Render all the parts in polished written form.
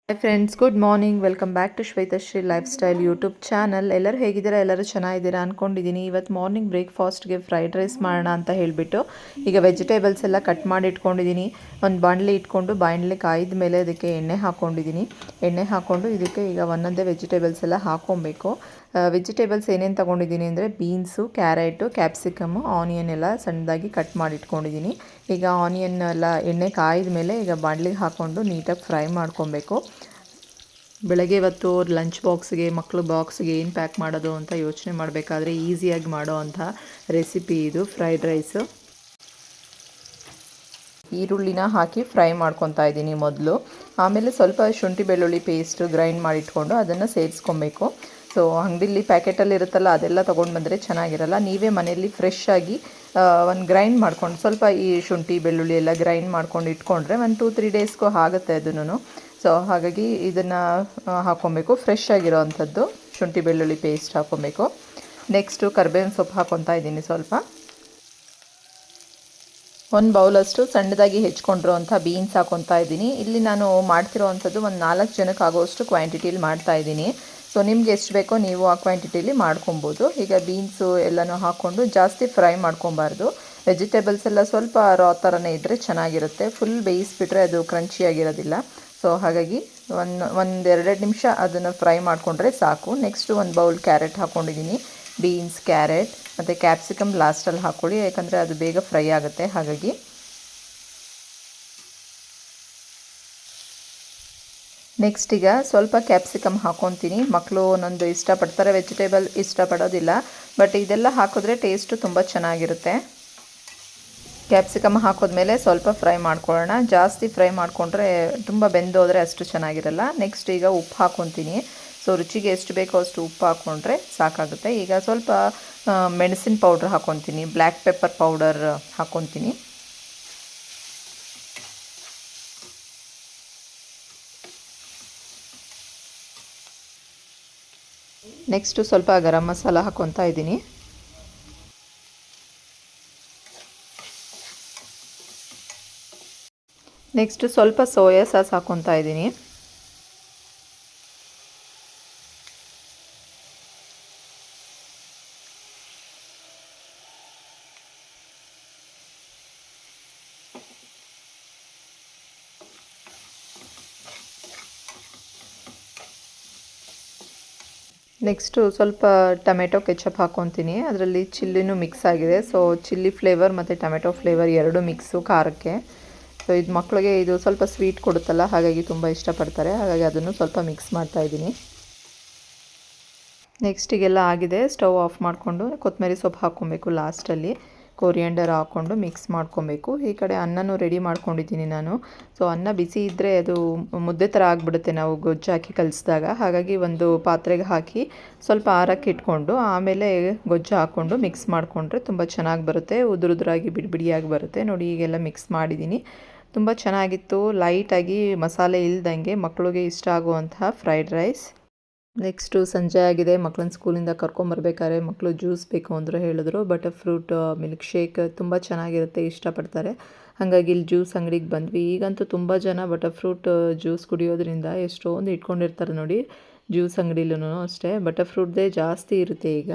Hi friends, good morning. Welcome back to Shwetashri lifestyle YouTube channel. ಎಲ್ಲರೂ ಹೇಗಿದ್ದೀರಾ? ಎಲ್ಲರೂ ಚೆನ್ನಾಗಿದ್ದೀರಾ ಅಂದ್ಕೊಂಡಿದ್ದೀನಿ. ಇವತ್ತು ಮಾರ್ನಿಂಗ್ ಬ್ರೇಕ್ಫಾಸ್ಟ್ಗೆ ಫ್ರೈಡ್ ರೈಸ್ ಮಾಡೋಣ ಅಂತ ಹೇಳಿಬಿಟ್ಟು ಈಗ ವೆಜಿಟೇಬಲ್ಸ್ ಎಲ್ಲ ಕಟ್ ಮಾಡಿ ಇಟ್ಕೊಂಡಿದ್ದೀನಿ. ಒಂದು ಬಾಣಲಿ ಇಟ್ಕೊಂಡು ಬಾಣಲಿ ಕಾಯ್ದ ಮೇಲೆ ಅದಕ್ಕೆ ಎಣ್ಣೆ ಹಾಕ್ಕೊಂಡಿದ್ದೀನಿ. ಎಣ್ಣೆ ಹಾಕ್ಕೊಂಡು ಇದಕ್ಕೆ ಈಗ ಒಂದೊಂದೇ ವೆಜಿಟೇಬಲ್ಸ್ ಎಲ್ಲ ಹಾಕ್ಕೊಬೇಕು. ವೆಜಿಟೇಬಲ್ಸ್ ಏನೇನು ತೊಗೊಂಡಿದ್ದೀನಿ ಅಂದರೆ ಬೀನ್ಸು, ಕ್ಯಾರೆಟು, ಕ್ಯಾಪ್ಸಿಕಮ್ಮು, ಆನಿಯನ್ ಎಲ್ಲ ಸಣ್ಣದಾಗಿ ಕಟ್ ಮಾಡಿ ಇಟ್ಕೊಂಡಿದ್ದೀನಿ. ಈಗ ಆನಿಯನ್ ಎಲ್ಲ ಎಣ್ಣೆ ಕಾಯ್ದ ಮೇಲೆ ಈಗ ಬಾಣಲಿಗೆ ಹಾಕ್ಕೊಂಡು ನೀಟಾಗಿ ಫ್ರೈ ಮಾಡ್ಕೊಬೇಕು. ಬೆಳಗ್ಗೆ ಇವತ್ತು ಲಂಚ್ ಬಾಕ್ಸ್ಗೆ, ಮಕ್ಕಳು ಬಾಕ್ಸ್ಗೆ ಏನು ಪ್ಯಾಕ್ ಮಾಡೋದು ಅಂತ ಯೋಚನೆ ಮಾಡಬೇಕಾದ್ರೆ ಈಸಿಯಾಗಿ ಮಾಡೋ ಅಂಥ ರೆಸಿಪಿ ಇದು ಫ್ರೈಡ್ ರೈಸು. ಈರುಳ್ಳಿನ ಹಾಕಿ ಫ್ರೈ ಮಾಡ್ಕೊತಾ ಇದ್ದೀನಿ ಮೊದಲು. ಆಮೇಲೆ ಸ್ವಲ್ಪ ಶುಂಠಿ ಬೆಳ್ಳುಳ್ಳಿ ಪೇಸ್ಟ್ ಗ್ರೈಂಡ್ ಮಾಡಿಟ್ಕೊಂಡು ಅದನ್ನು ಸೇರಿಸ್ಕೊಬೇಕು. ಸೊ ಅಂಗಡಿಲಿ ಪ್ಯಾಕೆಟಲ್ಲಿ ಇರುತ್ತಲ್ಲ ಅದೆಲ್ಲ ತೊಗೊಂಡು ಬಂದರೆ ಚೆನ್ನಾಗಿರಲ್ಲ. ನೀವೇ ಮನೆಯಲ್ಲಿ ಫ್ರೆಶ್ ಆಗಿ ಒಂದು ಗ್ರೈಂಡ್ ಮಾಡ್ಕೊಂಡು ಸ್ವಲ್ಪ ಈ ಶುಂಠಿ ಬೆಳ್ಳುಳ್ಳಿ ಎಲ್ಲ ಗ್ರೈಂಡ್ ಮಾಡ್ಕೊಂಡು ಇಟ್ಕೊಂಡ್ರೆ ಒಂದು 2-3 ಡೇಸ್ಗೂ ಆಗುತ್ತೆ ಅದನ್ನು. ಸೊ ಹಾಗಾಗಿ ಇದನ್ನು ಹಾಕ್ಕೊಬೇಕು. ಫ್ರೆಶ್ ಆಗಿರೋ ಅಂಥದ್ದು ಶುಂಠಿ ಬೆಳ್ಳುಳ್ಳಿ ಪೇಸ್ಟ್ ಹಾಕ್ಕೊಬೇಕು. ನೆಕ್ಸ್ಟು ಕರಿಬೇವಿನ ಸೊಪ್ಪು ಹಾಕ್ಕೊತಾ ಇದ್ದೀನಿ. ಸ್ವಲ್ಪ ಒಂದು ಬೌಲಷ್ಟು ಸಣ್ಣದಾಗಿ ಹೆಚ್ಕೊಂಡಿರೋ ಅಂಥ ಬೀನ್ಸ್ ಹಾಕ್ಕೊತಾ ಇದ್ದೀನಿ. ಇಲ್ಲಿ ನಾನು ಮಾಡ್ತಿರೋ ಅಂಥದ್ದು ಒಂದು 4 ಜನಕ್ಕೆ ಆಗೋಷ್ಟು ಕ್ವಾಂಟಿಟಿಲಿ ಮಾಡ್ತಾಯಿದ್ದೀನಿ. ಸೊ ನಿಮ್ಗೆ ಎಷ್ಟು ಬೇಕೋ ನೀವು ಆ ಕ್ವಾಂಟಿಟಿಲಿ ಮಾಡ್ಕೊಬೋದು. ಈಗ ಬೀನ್ಸು ಎಲ್ಲನೂ ಹಾಕ್ಕೊಂಡು ಜಾಸ್ತಿ ಫ್ರೈ ಮಾಡ್ಕೊಬಾರ್ದು. ವೆಜಿಟೇಬಲ್ಸ್ ಎಲ್ಲ ಸ್ವಲ್ಪ ರಾ ಥರನೇ ಇದ್ದರೆ ಚೆನ್ನಾಗಿರುತ್ತೆ. ಫುಲ್ ಬೇಯಿಸ್ಬಿಟ್ರೆ ಅದು ಕ್ರಂಚಿಯಾಗಿರೋದಿಲ್ಲ. ಸೊ ಹಾಗಾಗಿ ಒಂದೆರಡು ನಿಮಿಷ ಅದನ್ನು ಫ್ರೈ ಮಾಡಿಕೊಂಡ್ರೆ ಸಾಕು. ನೆಕ್ಸ್ಟು ಒಂದು ಬೌಲ್ ಕ್ಯಾರೆಟ್ ಹಾಕ್ಕೊಂಡಿದ್ದೀನಿ. ಬೀನ್ಸ್, ಕ್ಯಾರೆಟ್ ಮತ್ತು ಕ್ಯಾಪ್ಸಿಕಮ್ ಲಾಸ್ಟಲ್ಲಿ ಹಾಕ್ಕೊಳ್ಳಿ, ಯಾಕಂದರೆ ಅದು ಬೇಗ ಫ್ರೈ ಆಗುತ್ತೆ. ಹಾಗಾಗಿ ನೆಕ್ಸ್ಟ್ ಈಗ ಸ್ವಲ್ಪ ಕ್ಯಾಪ್ಸಿಕಮ್ ಹಾಕ್ಕೊತೀನಿ. ಮಕ್ಕಳು ಒಂದೊಂದು ಇಷ್ಟಪಡ್ತಾರೆ, ವೆಜಿಟೇಬಲ್ ಇಷ್ಟಪಡೋದಿಲ್ಲ. ಬಟ್ ಇದೆಲ್ಲ ಹಾಕಿದ್ರೆ ಟೇಸ್ಟು ತುಂಬ ಚೆನ್ನಾಗಿರುತ್ತೆ. ಕ್ಯಾಪ್ಸಿಕಮ್ ಹಾಕೋದ್ಮೇಲೆ ಸ್ವಲ್ಪ ಫ್ರೈ ಮಾಡ್ಕೊಳ್ಳೋಣ. ಜಾಸ್ತಿ ಫ್ರೈ ಮಾಡಿಕೊಂಡ್ರೆ ತುಂಬ ಬೆಂದೋದ್ರೆ ಅಷ್ಟು ಚೆನ್ನಾಗಿರಲ್ಲ. ನೆಕ್ಸ್ಟ್ ಈಗ ಉಪ್ಪು ಹಾಕ್ಕೊತೀನಿ. ಸೊ ರುಚಿಗೆ ಎಷ್ಟು ಬೇಕೋ ಅಷ್ಟು ಉಪ್ಪು ಹಾಕ್ಕೊಂಡ್ರೆ ಸಾಕಾಗುತ್ತೆ. ಈಗ ಸ್ವಲ್ಪ ಮೆಣಸಿನ ಪೌಡ್ರ್ ಹಾಕ್ಕೊತೀನಿ, ಬ್ಲ್ಯಾಕ್ ಪೆಪ್ಪರ್ ಪೌಡರ್ ಹಾಕ್ಕೊತೀನಿ. ನೆಕ್ಸ್ಟು ಸ್ವಲ್ಪ ಗರಂ ಮಸಾಲ ಹಾಕ್ಕೊತಾ ಇದ್ದೀನಿ. ನೆಕ್ಸ್ಟ್ ಸ್ವಲ್ಪ ಸೋಯಾ ಸಾಸ್ ಹಾಕ್ಕೊತಾ ಇದ್ದೀನಿ. ನೆಕ್ಸ್ಟು ಸ್ವಲ್ಪ ಟೊಮೆಟೊ ಕೆಚಪ್ ಹಾಕ್ಕೊತೀನಿ. ಅದರಲ್ಲಿ ಚಿಲ್ಲಿನೂ ಮಿಕ್ಸ್ ಆಗಿದೆ. ಸೊ ಚಿಲ್ಲಿ ಫ್ಲೇವರ್ ಮತ್ತು ಟೊಮೆಟೊ ಫ್ಲೇವರ್ ಎರಡೂ ಮಿಕ್ಸು ಖಾರಕ್ಕೆ. ಸೊ ಇದು ಮಕ್ಕಳಿಗೆ ಇದು ಸ್ವಲ್ಪ ಸ್ವೀಟ್ ಕೊಡುತ್ತಲ್ಲ, ಹಾಗಾಗಿ ತುಂಬ ಇಷ್ಟಪಡ್ತಾರೆ. ಹಾಗಾಗಿ ಅದನ್ನು ಸ್ವಲ್ಪ ಮಿಕ್ಸ್ ಮಾಡ್ತಾಯಿದ್ದೀನಿ. ನೆಕ್ಸ್ಟಿಗೆಲ್ಲ ಆಗಿದೆ. ಸ್ಟವ್ ಆಫ್ ಮಾಡಿಕೊಂಡು ಕೊತ್ತಂಬರಿ ಸೊಪ್ಪು ಹಾಕ್ಕೊಬೇಕು. ಲಾಸ್ಟಲ್ಲಿ ಕೊರಿಯಂಡರ್ ಹಾಕ್ಕೊಂಡು ಮಿಕ್ಸ್ ಮಾಡ್ಕೊಬೇಕು. ಈ ಕಡೆ ಅನ್ನನೂ ರೆಡಿ ಮಾಡ್ಕೊಂಡಿದ್ದೀನಿ ನಾನು. ಸೊ ಅನ್ನ ಬಿಸಿ ಇದ್ದರೆ ಅದು ಮುದ್ದೆ ಥರ ಆಗಿಬಿಡುತ್ತೆ ನಾವು ಗೊಜ್ಜು ಹಾಕಿ ಕಲಿಸಿದಾಗ. ಹಾಗಾಗಿ ಒಂದು ಪಾತ್ರೆಗೆ ಹಾಕಿ ಸ್ವಲ್ಪ ಆರಕ್ಕೆ ಇಟ್ಕೊಂಡು ಆಮೇಲೆ ಗೊಜ್ಜು ಹಾಕ್ಕೊಂಡು ಮಿಕ್ಸ್ ಮಾಡಿಕೊಂಡ್ರೆ ತುಂಬ ಚೆನ್ನಾಗಿ ಬರುತ್ತೆ. ಉದುರಾಗಿ ಬಿಡಿಯಾಗಿ ಬರುತ್ತೆ. ನೋಡಿ ಈಗೆಲ್ಲ ಮಿಕ್ಸ್ ಮಾಡಿದ್ದೀನಿ. ತುಂಬ ಚೆನ್ನಾಗಿತ್ತು. ಲೈಟಾಗಿ ಮಸಾಲೆ ಇಲ್ದಂಗೆ ಮಕ್ಕಳಿಗೆ ಇಷ್ಟ ಆಗುವಂತಹ ಫ್ರೈಡ್ ರೈಸ್. ನೆಕ್ಸ್ಟು ಸಂಜೆ ಆಗಿದೆ. ಮಕ್ಕಳನ್ನ ಸ್ಕೂಲಿಂದ ಕರ್ಕೊಂಬರ್ಬೇಕಾದ್ರೆ ಮಕ್ಕಳು ಜ್ಯೂಸ್ ಬೇಕು ಅಂದರು, ಹೇಳಿದ್ರು. ಬಟರ್ ಫ್ರೂಟ್ ಮಿಲ್ಕ್ ಶೇಕ್ ತುಂಬ ಚೆನ್ನಾಗಿರುತ್ತೆ, ಇಷ್ಟಪಡ್ತಾರೆ. ಹಾಗಾಗಿ ಇಲ್ಲಿ ಜ್ಯೂಸ್ ಅಂಗಡಿಗೆ ಬಂದ್ವಿ. ಈಗಂತೂ ತುಂಬ ಜನ ಬಟರ್ ಫ್ರೂಟ್ ಜ್ಯೂಸ್ ಕುಡಿಯೋದ್ರಿಂದ ಎಷ್ಟೊಂದು ಇಟ್ಕೊಂಡಿರ್ತಾರೆ ನೋಡಿ. ಜ್ಯೂಸ್ ಅಂಗಡಿಲೂ ಅಷ್ಟೇ ಬಟರ್ ಫ್ರೂಟ್ದೇ ಜಾಸ್ತಿ ಇರುತ್ತೆ ಈಗ.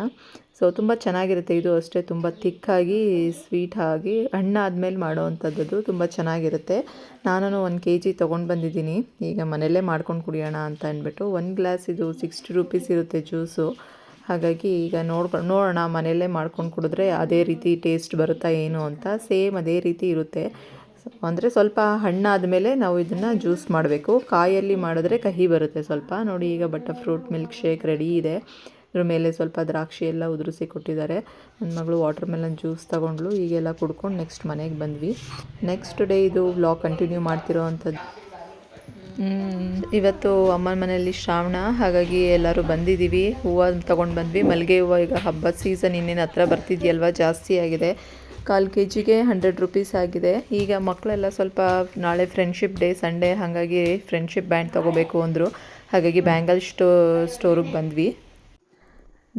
ಸೊ ತುಂಬ ಚೆನ್ನಾಗಿರುತ್ತೆ. ಇದು ಅಷ್ಟೇ ತುಂಬ ತಿಕ್ಕಾಗಿ ಸ್ವೀಟ್ ಆಗಿ ಹಣ್ಣಾದ್ಮೇಲೆ ಮಾಡೋ ಅಂಥದ್ದು ತುಂಬ ಚೆನ್ನಾಗಿರುತ್ತೆ. ನಾನು 1 kg ತೊಗೊಂಡು ಬಂದಿದ್ದೀನಿ. ಈಗ ಮನೆಯಲ್ಲೇ ಮಾಡ್ಕೊಂಡು ಕುಡಿಯೋಣ ಅಂತ ಅಂದ್ಬಿಟ್ಟು. 1 ಗ್ಲಾಸ್ ಇದು 60 ರೂಪೀಸ್ ಇರುತ್ತೆ ಜ್ಯೂಸು. ಹಾಗಾಗಿ ಈಗ ನೋಡೋಣ ಮನೆಯಲ್ಲೇ ಮಾಡ್ಕೊಂಡು ಕುಡಿದ್ರೆ ಅದೇ ರೀತಿ ಟೇಸ್ಟ್ ಬರುತ್ತಾ ಏನು ಅಂತ. ಸೇಮ್ ಅದೇ ರೀತಿ ಇರುತ್ತೆ. ಅಂದರೆ ಸ್ವಲ್ಪ ಹಣ್ಣಾದ ಮೇಲೆ ನಾವು ಇದನ್ನು ಜ್ಯೂಸ್ ಮಾಡಬೇಕು. ಕಾಯಲ್ಲಿ ಮಾಡಿದ್ರೆ ಕಹಿ ಬರುತ್ತೆ ಸ್ವಲ್ಪ. ನೋಡಿ ಈಗ butter fruit milk shake ready ಇದೆ. ಅದ್ರ ಮೇಲೆ ಸ್ವಲ್ಪ ದ್ರಾಕ್ಷಿ ಎಲ್ಲ ಉದುರಿಸಿ ಕೊಟ್ಟಿದ್ದಾರೆ. ನನ್ನ ಮಗಳು ವಾಟರ್ ಮೆಲನ್ ಜ್ಯೂಸ್ ತೊಗೊಂಡ್ಳು. ಈಗೆಲ್ಲ ಕುಡ್ಕೊಂಡು ನೆಕ್ಸ್ಟ್ ಮನೆಗೆ ಬಂದ್ವಿ. ನೆಕ್ಸ್ಟ್ ಡೇ ಇದು ವ್ಲಾಗ್ ಕಂಟಿನ್ಯೂ ಮಾಡ್ತಿರೋ ಅಂಥದ್ದು. ಇವತ್ತು ಅಮ್ಮನ ಮನೆಯಲ್ಲಿ ಶ್ರಾವಣ, ಹಾಗಾಗಿ ಎಲ್ಲರೂ ಬಂದಿದ್ದೀವಿ. ಹೂವು ತೊಗೊಂಡು ಬಂದ್ವಿ. ಮಲ್ಲಿಗೆ ಹೂವು ಈಗ ಹಬ್ಬದ ಸೀಸನ್ ಇನ್ನೇನು ಹತ್ರ ಬರ್ತಿದೆಯಲ್ವ, ಜಾಸ್ತಿ ಆಗಿದೆ. 1/4 kgಗೆ 100 ರೂಪೀಸ್ ಆಗಿದೆ. ಈಗ ಮಕ್ಕಳೆಲ್ಲ ಸ್ವಲ್ಪ ನಾಳೆ ಫ್ರೆಂಡ್ಶಿಪ್ ಡೇ ಸಂಡೇ, ಹಾಗಾಗಿ ಫ್ರೆಂಡ್ಶಿಪ್ ಬ್ಯಾಂಡ್ ತೊಗೋಬೇಕು ಅಂದರು. ಹಾಗಾಗಿ ಬ್ಯಾಂಗಲ್ ಸ್ಟೋರಿಗೆ ಬಂದ್ವಿ.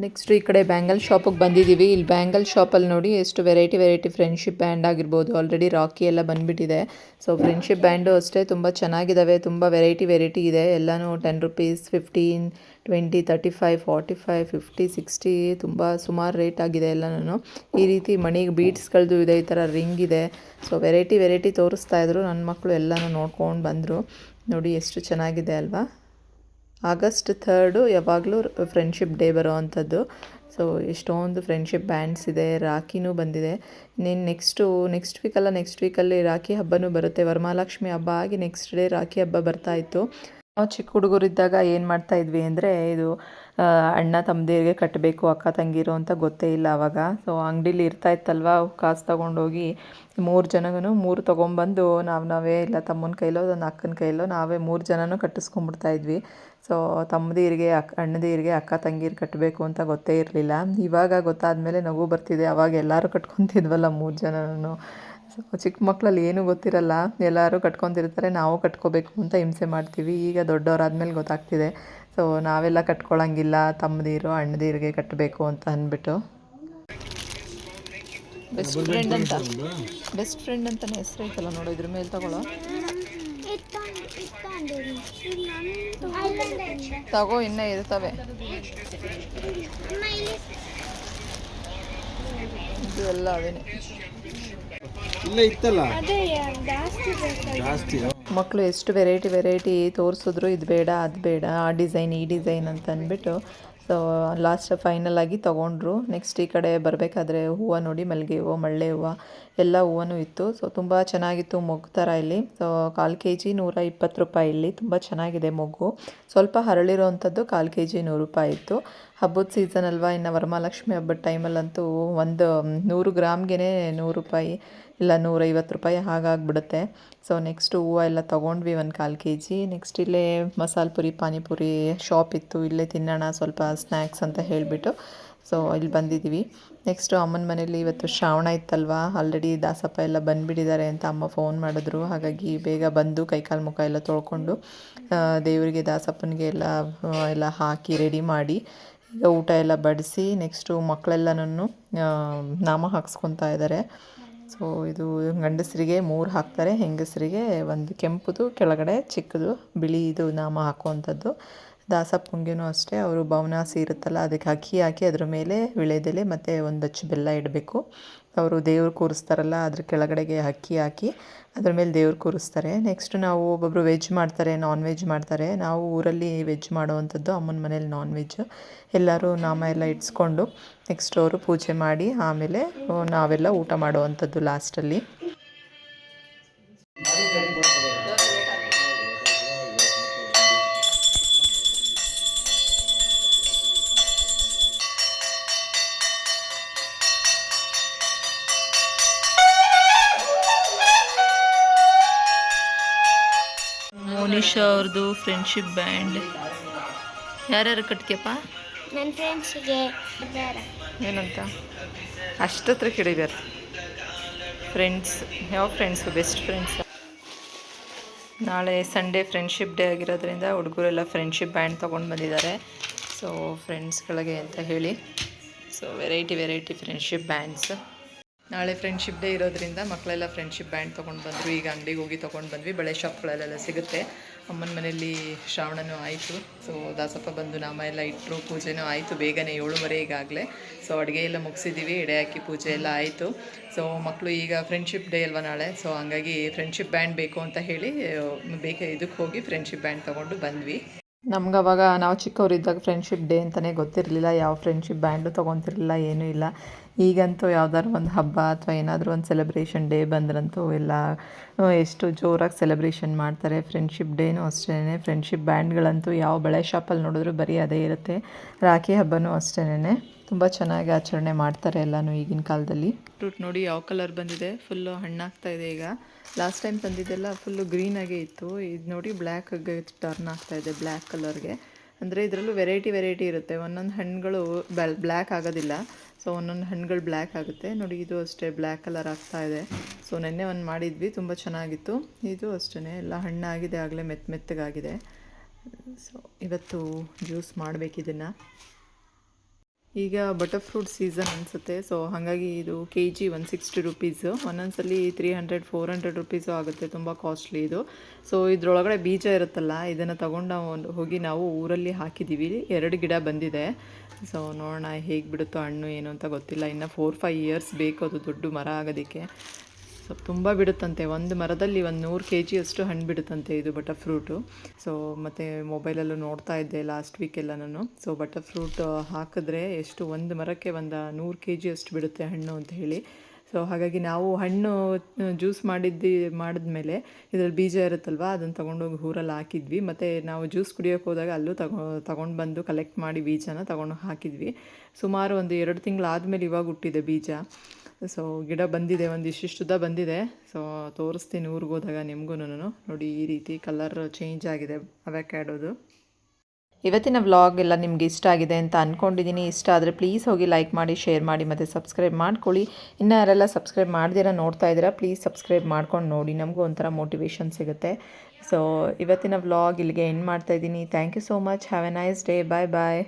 ನೆಕ್ಸ್ಟ್ ಈ ಕಡೆ ಬ್ಯಾಂಗಲ್ ಶಾಪಿಗೆ ಬಂದಿದ್ದೀವಿ. ಇಲ್ಲಿ ಬ್ಯಾಂಗಲ್ ಶಾಪಲ್ಲಿ ನೋಡಿ ಎಷ್ಟು ವೆರೈಟಿ ಫ್ರೆಂಡ್ಶಿಪ್ ಬ್ಯಾಂಡ್ ಆಗಿರ್ಬೋದು. ಆಲ್ರೆಡಿ ರಾಕಿ ಎಲ್ಲ ಬಂದುಬಿಟ್ಟಿದೆ. ಸೊ ಫ್ರೆಂಡ್ಶಿಪ್ ಬ್ಯಾಂಡು ಅಷ್ಟೇ ತುಂಬ ಚೆನ್ನಾಗಿದ್ದಾವೆ. ತುಂಬ ವೆರೈಟಿ ಇದೆ. ಎಲ್ಲನೂ 10 ರುಪೀಸ್, 15, 20, 35, 45, 50, 60 ತುಂಬ ಸುಮಾರು ರೇಟ್ ಆಗಿದೆ ಎಲ್ಲನೂ. ಈ ರೀತಿ ಮಣಿಗೆ ಬೀಡ್ಸ್ಗಳದ್ದು ಇದೆ, ಈ ಥರ ರಿಂಗ್ ಇದೆ. ಸೊ ವೆರೈಟಿ ತೋರಿಸ್ತಾ ಇದ್ರು. ನನ್ನ ಮಕ್ಕಳು ಎಲ್ಲನೂ ನೋಡ್ಕೊಂಡು ಬಂದರು. ನೋಡಿ ಎಷ್ಟು ಚೆನ್ನಾಗಿದೆ ಅಲ್ವಾ. ಆಗಸ್ಟ್ 3 ಯಾವಾಗಲೂ ಫ್ರೆಂಡ್ಶಿಪ್ ಡೇ ಬರೋ ಅಂಥದ್ದು. ಸೊ ಎಷ್ಟೊಂದು ಫ್ರೆಂಡ್ಶಿಪ್ ಬ್ಯಾಂಡ್ಸ್ ಇದೆ, ರಾಖಿನೂ ಬಂದಿದೆ. ಇನ್ನೇನು ನೆಕ್ಸ್ಟ್ ವೀಕಲ್ಲಿ ರಾಖಿ ಹಬ್ಬನೂ ಬರುತ್ತೆ. ವರಮಹಾಲಕ್ಷ್ಮಿ ಹಬ್ಬ ಆಗಿ ನೆಕ್ಸ್ಟ್ ಡೇ ರಾಖಿ ಹಬ್ಬ ಬರ್ತಾಯಿತ್ತು. ನಾವು ಚಿಕ್ಕ ಹುಡುಗರಿದ್ದಾಗ ಏನು ಮಾಡ್ತಾಯಿದ್ವಿ ಅಂದರೆ ಇದು ಅಣ್ಣ ತಮ್ಮದಿರಿಗೆ ಕಟ್ಟಬೇಕು ಅಕ್ಕ ತಂಗಿರು ಅಂತ ಗೊತ್ತೇ ಇಲ್ಲ ಆವಾಗ. ಸೊ ಅಂಗಡೀಲಿ ಇರ್ತಾಯಿತ್ತಲ್ವ, ಕಾಸು ತೊಗೊಂಡೋಗಿ 3 ಜನಗೂ 3 ತೊಗೊಂಬಂದು ನಾವೇ ಇಲ್ಲ ತಮ್ಮನ ಕೈಲೋ ಒಂದು ಅಕ್ಕನ ಕೈಲೋ ನಾವೇ 3 ಜನನೂ ಕಟ್ಟಿಸ್ಕೊಂಡ್ಬಿಡ್ತಾಯಿದ್ವಿ. ಸೊ ತಮ್ಮದಿರಿಗೆ ಅಣ್ಣದಿರಿಗೆ ಅಕ್ಕ ತಂಗಿರು ಕಟ್ಟಬೇಕು ಅಂತ ಗೊತ್ತೇ ಇರಲಿಲ್ಲ. ಇವಾಗ ಗೊತ್ತಾದಮೇಲೆ ನಗು ಬರ್ತಿದೆ. ಅವಾಗ ಎಲ್ಲರೂ ಕಟ್ಕೊತಿದ್ವಲ್ಲ 3 ಜನನೂ. ಸೊ ಚಿಕ್ಕ ಮಕ್ಕಳಲ್ಲಿ ಏನೂ ಗೊತ್ತಿರಲ್ಲ, ಎಲ್ಲರೂ ಕಟ್ಕೊತಿರ್ತಾರೆ, ನಾವು ಕಟ್ಕೋಬೇಕು ಅಂತ ಹಿಂಸೆ ಮಾಡ್ತೀವಿ. ಈಗ ದೊಡ್ಡವರಾದ್ಮೇಲೆ ಗೊತ್ತಾಗ್ತಿದೆ. ಸೊ ನಾವೆಲ್ಲ ಕಟ್ಕೊಳ್ಳೋಂಗಿಲ್ಲ, ತಮ್ಮದಿರು ಅಣ್ಣದಿರಿಗೆ ಕಟ್ಟಬೇಕು ಅಂತ ಅಂದ್ಬಿಟ್ಟು. ಬೆಸ್ಟ್ ಫ್ರೆಂಡ್ ಅಂತಲೇ ಹೆಸರು ಐತಲ್ಲ ನೋಡೋ, ಇದ್ರ ಮೇಲೆ ತಗೊಳ್ಳೋ. ತಗೋ, ಇನ್ನೂ ಇರ್ತವೆ. ಇದು ಎಲ್ಲ ಅದೇನೆ. ಮಕ್ಕಳು ಎಷ್ಟು ವೆರೈಟಿ ತೋರಿಸಿದ್ರು, ಇದು ಬೇಡ ಅದು ಬೇಡ, ಆ ಡಿಸೈನ್ ಈ ಡಿಸೈನ್ ಅಂತ ಅಂದ್ಬಿಟ್ಟು ಸೊ ಲಾಸ್ಟ್ ಫೈನಲ್ ಆಗಿ ತೊಗೊಂಡ್ರು. ನೆಕ್ಸ್ಟ್ ಈ ಕಡೆ ಬರಬೇಕಾದ್ರೆ ಹೂವು ನೋಡಿ, ಮಲ್ಲಿಗೆ ಹೂವು, ಮಳ್ಳೆ ಹೂವು ಎಲ್ಲ ಹೂವನೂ ಇತ್ತು. ಸೊ ತುಂಬ ಚೆನ್ನಾಗಿತ್ತು ಮೊಗ್ಗು ಥರ. ಇಲ್ಲಿ ಸೊ 1/4 kg 120 ರೂಪಾಯಿ. ಇಲ್ಲಿ ತುಂಬ ಚೆನ್ನಾಗಿದೆ ಮೊಗ್ಗು. ಸ್ವಲ್ಪ ಹರಳಿರೋ ಅಂಥದ್ದು 1/4 kg 100 ರೂಪಾಯಿ ಇತ್ತು. ಹಬ್ಬದ ಸೀಸನ್ ಅಲ್ವಾ, ಇನ್ನು ವರಮಹಾಲಕ್ಷ್ಮಿ ಹಬ್ಬದ ಟೈಮಲ್ಲಂತೂ ಒಂದು 100 ಗ್ರಾಮ್ಗೆ 100 ರೂಪಾಯಿ ಇಲ್ಲ 150 ರೂಪಾಯಿ ಹಾಗಾಗಿಬಿಡುತ್ತೆ. ಸೊ ನೆಕ್ಸ್ಟ್ ಹೂವು ಎಲ್ಲ ತೊಗೊಂಡ್ವಿ 1/4 kg. ನೆಕ್ಸ್ಟ್ ಇಲ್ಲೇ ಮಸಾಲೆ ಪುರಿ ಪಾನಿಪುರಿ ಶಾಪ್ ಇತ್ತು, ಇಲ್ಲೇ ತಿನ್ನೋಣ ಸ್ವಲ್ಪ ಸ್ನ್ಯಾಕ್ಸ್ ಅಂತ ಹೇಳಿಬಿಟ್ಟು ಸೊ ಇಲ್ಲಿ ಬಂದಿದ್ದೀವಿ. ನೆಕ್ಸ್ಟು ಅಮ್ಮನ ಮನೇಲಿ ಇವತ್ತು ಶ್ರಾವಣ ಇತ್ತಲ್ವ, ಆಲ್ರೆಡಿ ದಾಸಪ್ಪ ಎಲ್ಲ ಬಂದುಬಿಟ್ಟಿದ್ದಾರೆ ಅಂತ ಅಮ್ಮ ಫೋನ್ ಮಾಡಿದ್ರು. ಹಾಗಾಗಿ ಬೇಗ ಬಂದು ಕೈಕಾಲು ಮುಖ ಎಲ್ಲ ತೊಳ್ಕೊಂಡು ದೇವರಿಗೆ ದಾಸಪ್ಪನಿಗೆ ಎಲ್ಲ ಹಾಕಿ ರೆಡಿ ಮಾಡಿ ಈಗ ಊಟ ಎಲ್ಲ ಬಡಿಸಿ ನೆಕ್ಸ್ಟು ಮಕ್ಕಳೆಲ್ಲನೂ ನಾಮ ಹಾಕ್ಸ್ಕೊತಾ ಇದ್ದಾರೆ. ಸೊ ಇದು ಗಂಡಸರಿಗೆ 3 ಹಾಕ್ತಾರೆ, ಹೆಂಗಸರಿಗೆ 1 ಕೆಂಪುದು ಕೆಳಗಡೆ ಚಿಕ್ಕದು ಬಿಳಿದು ನಾಮ ಹಾಕುವಂಥದ್ದು. ದಾಸಪ್ಪಂಗೆನೂ ಅಷ್ಟೇ ಅವರು ಭವನಾಸಿ ಇರುತ್ತಲ್ಲ ಅದಕ್ಕೆ ಅಕ್ಕಿ ಹಾಕಿ ಅದ್ರ ಮೇಲೆ ವಿಳೆದೆಲೆ ಮತ್ತು 1 ಅಚ್ಚು ಬೆಲ್ಲ ಇಡಬೇಕು. ಅವರು ದೇವ್ರು ಕೂರಿಸ್ತಾರಲ್ಲ ಅದ್ರ ಕೆಳಗಡೆಗೆ ಅಕ್ಕಿ ಹಾಕಿ ಅದ್ರ ಮೇಲೆ ದೇವ್ರು ಕೂರಿಸ್ತಾರೆ. ನೆಕ್ಸ್ಟ್ ನಾವು ಒಬ್ಬೊಬ್ಬರು ವೆಜ್ ಮಾಡ್ತಾರೆ, ನಾನ್ ವೆಜ್ ಮಾಡ್ತಾರೆ. ನಾವು ಊರಲ್ಲಿ ವೆಜ್ ಮಾಡೋವಂಥದ್ದು, ಅಮ್ಮನ ಮನೇಲಿ ನಾನ್ ವೆಜ್. ಎಲ್ಲರೂ ನಾಮ ಎಲ್ಲ ಇಟ್ಸ್ಕೊಂಡು ನೆಕ್ಸ್ಟ್ ಅವರು ಪೂಜೆ ಮಾಡಿ ಆಮೇಲೆ ನಾವೆಲ್ಲ ಊಟ ಮಾಡುವಂಥದ್ದು ಲಾಸ್ಟಲ್ಲಿ. ಮೋನಿಶಾ ಅವ್ರದ್ದು ಫ್ರೆಂಡ್ಶಿಪ್ ಬ್ಯಾಂಡ್. ಯಾರ್ಯಾರು ಕಟ್ತೀಯಪ್ಪ? ನನ್ನ ಫ್ರೆಂಡ್ಸಿಗೆ ಏನಂತ ಅಷ್ಟತ್ರ ಕೇಳಿದ್ದಾರೆ. ಫ್ರೆಂಡ್ಸ್ ಯಾವ ಫ್ರೆಂಡ್ಸು? Best friends. ನಾಳೆ ಸಂಡೇ ಫ್ರೆಂಡ್ಶಿಪ್ ಡೇ ಆಗಿರೋದ್ರಿಂದ ಹುಡುಗರೆಲ್ಲ ಫ್ರೆಂಡ್ಶಿಪ್ ಬ್ಯಾಂಡ್ ತೊಗೊಂಡು ಬಂದಿದ್ದಾರೆ. ಸೊ ಫ್ರೆಂಡ್ಸ್ಗಳಿಗೆ ಅಂತ ಹೇಳಿ ಸೊ ವೆರೈಟಿ ಫ್ರೆಂಡ್ಶಿಪ್ ಬ್ಯಾಂಡ್ಸ್. ನಾಳೆ ಫ್ರೆಂಡ್ಶಿಪ್ ಡೇ ಇರೋದ್ರಿಂದ ಮಕ್ಕಳೆಲ್ಲ ಫ್ರೆಂಡ್ಶಿಪ್ ಬ್ಯಾಂಡ್ ತೊಗೊಂಡು ಬಂದರು. ಈಗ ಅಂಗಡಿಗೆ ಹೋಗಿ ತೊಗೊಂಡು ಬಂದ್ವಿ. ಬಳೆ ಶಾಪ್ಗಳಲ್ಲೆಲ್ಲ ಸಿಗುತ್ತೆ. ಅಮ್ಮನ ಮನೆಯಲ್ಲಿ ಶ್ರಾವಣನೂ ಆಯಿತು. ಸೊ ದಾಸಪ್ಪ ಬಂದು ನಾಮ ಎಲ್ಲ ಇಟ್ಟರು, ಪೂಜೆನೂ ಆಯಿತು ಬೇಗನೆ 7:30 ಈಗಾಗಲೇ. ಸೊ ಅಡುಗೆ ಎಲ್ಲ ಮುಗಿಸಿದ್ದೀವಿ, ಎಡೆ ಹಾಕಿ ಪೂಜೆ ಎಲ್ಲ ಆಯಿತು. ಸೊ ಮಕ್ಕಳು ಈಗ ಫ್ರೆಂಡ್ಶಿಪ್ ಡೇ ಅಲ್ವಾ ನಾಳೆ, ಸೊ ಹಂಗಾಗಿ ಫ್ರೆಂಡ್ಶಿಪ್ ಬ್ಯಾಂಡ್ ಬೇಕು ಅಂತ ಹೇಳಿ ಇದಕ್ಕೆ ಹೋಗಿ ಫ್ರೆಂಡ್ಶಿಪ್ ಬ್ಯಾಂಡ್ ತೊಗೊಂಡು ಬಂದ್ವಿ. ನಮ್ಗೆ ಅವಾಗ ನಾವು ಚಿಕ್ಕವರಿದ್ದಾಗ ಫ್ರೆಂಡ್ಶಿಪ್ ಡೇ ಅಂತಲೇ ಗೊತ್ತಿರಲಿಲ್ಲ, ಯಾವ ಫ್ರೆಂಡ್ಶಿಪ್ ಬ್ಯಾಂಡು ತೊಗೊತಿರಲಿಲ್ಲ, ಏನೂ ಇಲ್ಲ. ಈಗಂತೂ ಯಾವ್ದಾದ್ರು ಒಂದು ಹಬ್ಬ ಅಥವಾ ಏನಾದರೂ ಒಂದು ಸೆಲೆಬ್ರೇಷನ್ ಡೇ ಬಂದ್ರಂತೂ ಎಲ್ಲ ಎಷ್ಟು ಜೋರಾಗಿ ಸೆಲೆಬ್ರೇಷನ್ ಮಾಡ್ತಾರೆ. ಫ್ರೆಂಡ್ಶಿಪ್ ಡೇನೂ ಅಷ್ಟೇ. ಫ್ರೆಂಡ್ಶಿಪ್ ಬ್ಯಾಂಡ್ಗಳಂತೂ ಯಾವ ಬಳೆ ಶಾಪಲ್ಲಿ ನೋಡಿದ್ರು ಬರೀ ಅದೇ ಇರುತ್ತೆ. ರಾಖಿ ಹಬ್ಬನೂ ಅಷ್ಟೇ ತುಂಬ ಚೆನ್ನಾಗಿ ಆಚರಣೆ ಮಾಡ್ತಾರೆ ಎಲ್ಲನೂ ಈಗಿನ ಕಾಲದಲ್ಲಿ. ಫ್ರೂಟ್ ನೋಡಿ ಯಾವ ಕಲರ್ ಬಂದಿದೆ, ಫುಲ್ಲು ಹಣ್ಣಾಗ್ತಾ ಇದೆ. ಈಗ ಲಾಸ್ಟ್ ಟೈಮ್ ತಂದಿದ್ದೆಲ್ಲ ಫುಲ್ಲು ಗ್ರೀನಾಗೇ ಇತ್ತು. ಇದು ನೋಡಿ ಬ್ಲ್ಯಾಕಾಗಿ ಟರ್ನ್ ಆಗ್ತಾಯಿದೆ, ಬ್ಲ್ಯಾಕ್ ಕಲರ್ಗೆ. ಅಂದರೆ ಇದರಲ್ಲೂ ವೆರೈಟಿ ಇರುತ್ತೆ. ಒಂದೊಂದು ಹಣ್ಣುಗಳು ಬ್ಲ್ಯಾಕ್ ಆಗೋದಿಲ್ಲ. ಸೊ ಒಂದೊಂದು ಹಣ್ಣುಗಳು ಬ್ಲ್ಯಾಕ್ ಆಗುತ್ತೆ ನೋಡಿ. ಇದು ಅಷ್ಟೇ ಬ್ಲ್ಯಾಕ್ ಕಲರ್ ಆಗ್ತಾಯಿದೆ. ಸೊ ನೆನ್ನೆ ಒಂದು ಮಾಡಿದ್ವಿ, ತುಂಬ ಚೆನ್ನಾಗಿತ್ತು. ಇದು ಅಷ್ಟೇ ಎಲ್ಲ ಹಣ್ಣಾಗಿದೆ, ಆಗಲೇ ಮೆತ್ತಗಾಗಿದೆ. ಸೊ ಇವತ್ತು ಜ್ಯೂಸ್ ಮಾಡಬೇಕಿದನ್ನು. ಈಗ ಬಟರ್ ಫ್ರೂಟ್ ಸೀಸನ್ ಅನಿಸುತ್ತೆ. ಸೊ ಹಾಗಾಗಿ ಇದು ಕೆ ಜಿ 160 ರುಪೀಸು, ಒಂದೊಂದ್ಸಲಿ 300-400 ರುಪೀಸು ಆಗುತ್ತೆ, ತುಂಬ ಕಾಸ್ಟ್ಲಿ ಇದು. ಸೊ ಇದರೊಳಗಡೆ ಬೀಜ ಇರುತ್ತಲ್ಲ, ಇದನ್ನು ತಗೊಂಡು ಹೋಗಿ ನಾವು ಊರಲ್ಲಿ ಹಾಕಿದ್ದೀವಿ. 2 ಗಿಡ ಬಂದಿದೆ. ಸೊ ನೋಡೋಣ ಹೇಗೆ ಬಿಡುತ್ತೋ ಹಣ್ಣು ಏನು ಅಂತ ಗೊತ್ತಿಲ್ಲ. ಇನ್ನು 4-5 ಇಯರ್ಸ್ ಬೇಕು ಅದು ದೊಡ್ಡ ಮರ ಆಗೋದಕ್ಕೆ. ಸೊ ತುಂಬ ಬಿಡುತ್ತಂತೆ, ಒಂದು ಮರದಲ್ಲಿ 100 ಕೆ ಜಿಯಷ್ಟು ಹಣ್ಣು ಬಿಡುತ್ತಂತೆ ಇದು ಬಟರ್ ಫ್ರೂಟು. ಸೊ ಮತ್ತು ಮೊಬೈಲಲ್ಲೂ ನೋಡ್ತಾ ಇದ್ದೆ ಲಾಸ್ಟ್ ವೀಕೆಲ್ಲ ನಾನು. ಸೊ ಬಟರ್ ಫ್ರೂಟ್ ಹಾಕಿದ್ರೆ ಎಷ್ಟು ಒಂದು ಮರಕ್ಕೆ 100 ಕೆ ಜಿಯಷ್ಟು ಬಿಡುತ್ತೆ ಹಣ್ಣು ಅಂತ ಹೇಳಿ. ಸೊ ಹಾಗಾಗಿ ನಾವು ಹಣ್ಣು ಜ್ಯೂಸ್ ಮಾಡಿದ್ಮೇಲೆ ಇದರಲ್ಲಿ ಬೀಜ ಇರುತ್ತಲ್ವ, ಅದನ್ನು ತೊಗೊಂಡೋಗಿ ಊರಲ್ಲಿ ಹಾಕಿದ್ವಿ. ಮತ್ತು ನಾವು ಜ್ಯೂಸ್ ಕುಡಿಯೋಕ್ಕೆ ಹೋದಾಗ ಅಲ್ಲೂ ತಗೊಂಡು ಬಂದು ಕಲೆಕ್ಟ್ ಮಾಡಿ ಬೀಜನ ತಗೊಂಡು ಹಾಕಿದ್ವಿ. ಸುಮಾರು ಒಂದು 2 ತಿಂಗಳಾದಮೇಲೆ ಇವಾಗ ಹುಟ್ಟಿದೆ ಬೀಜ. ಸೊ ಗಿಡ ಬಂದಿದೆ, ಇಷ್ಟಿಷ್ಟುದ್ದ ಬಂದಿದೆ. ಸೊ ತೋರಿಸ್ತೀನಿ ಊರಿಗೆ ಹೋದಾಗ ನಿಮಗೂ. ನೋಡಿ ಈ ರೀತಿ ಕಲರ್ ಚೇಂಜ್ ಆಗಿದೆ ಅವಕ್ಯಾಡೋದು. ಇವತ್ತಿನ ವ್ಲಾಗ್ ಎಲ್ಲ ನಿಮ್ಗೆ ಇಷ್ಟ ಆಗಿದೆ ಅಂತ ಅಂದ್ಕೊಂಡಿದ್ದೀನಿ. ಇಷ್ಟ ಆದರೆ ಪ್ಲೀಸ್ ಹೋಗಿ ಲೈಕ್ ಮಾಡಿ, ಶೇರ್ ಮಾಡಿ ಮತ್ತು ಸಬ್ಸ್ಕ್ರೈಬ್ ಮಾಡ್ಕೊಳ್ಳಿ. ಇನ್ನು ಯಾರೆಲ್ಲ ಸಬ್ಸ್ಕ್ರೈಬ್ ಮಾಡ್ದಿರ ನೋಡ್ತಾ ಇದ್ದೀರಾ, ಪ್ಲೀಸ್ ಸಬ್ಸ್ಕ್ರೈಬ್ ಮಾಡ್ಕೊಂಡು ನೋಡಿ, ನಮಗೂ ಒಂಥರ ಮೋಟಿವೇಶನ್ ಸಿಗುತ್ತೆ. ಸೊ ಇವತ್ತಿನ ವ್ಲಾಗ್ ಇಲ್ಲಿಗೆ ಎಂಡ್ ಮಾಡ್ತಾಯಿದ್ದೀನಿ. Thank you so much. Have a nice day. Bye bye.